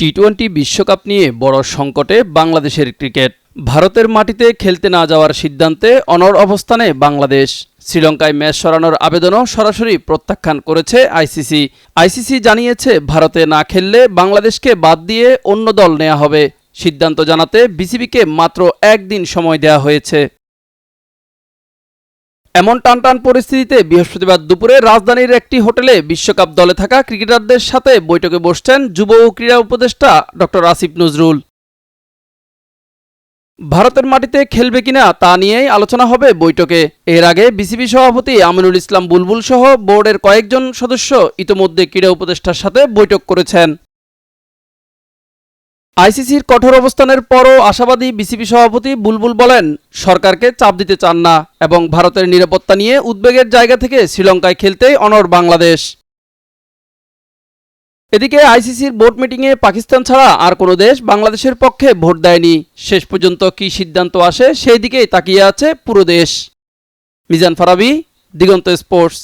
টি-20 বিশ্বকাপ নিয়ে বড় সংকটে বাংলাদেশের ক্রিকেট। ভারতের মাটিতে খেলতে না যাওয়ার সিদ্ধান্তে অনড় অবস্থানে বাংলাদেশ। শ্রীলঙ্কায় ম্যাচ সরানোর আবেদনও সরাসরি প্রত্যাখ্যান করেছে আইসিসি। আইসিসি জানিয়েছে ভারতে না খেললে বাংলাদেশকে বাদ দিয়ে অন্য দল নেওয়া হবে। সিদ্ধান্ত জানাতে বিসিবিকে মাত্র একদিন সময় দেওয়া হয়েছে। এমন টানটান পরিস্থিতিতে বৃহস্পতিবার দুপুরে রাজধানীর একটি হোটেলে বিশ্বকাপ দলে থাকা ক্রিকেটারদের সাথে বৈঠকে বসছেন যুব ও ক্রীড়া উপদেষ্টা ডক্টর আসিফ নজরুল। ভারতের মাটিতে খেলবে কিনা তা নিয়েই আলোচনা হবে বৈঠকে। এর আগে বিসিবি সভাপতি আমিনুল ইসলাম বুলবুল সহ বোর্ডের কয়েকজন সদস্য ইতোমধ্যে ক্রীড়া উপদেষ্টার সাথে বৈঠক করেছেন। আইসিসির কঠোর অবস্থানের পরও আশাবাদী বিসিবি সভাপতি বুলবুল বলেন, সরকারকে চাপ দিতে চান না এবং ভারতের নিরাপত্তা নিয়ে উদ্বেগের জায়গা থেকে শ্রীলঙ্কায় খেলতেই অনড় বাংলাদেশ। এদিকে আইসিসির বোর্ড মিটিংয়ে পাকিস্তান ছাড়া আর কোনো দেশ বাংলাদেশের পক্ষে ভোট দেয়নি। শেষ পর্যন্ত কী সিদ্ধান্ত আসে সেই দিকেই তাকিয়ে আছে পুরো দেশ। মিজান ফারাবি, দিগন্ত স্পোর্টস।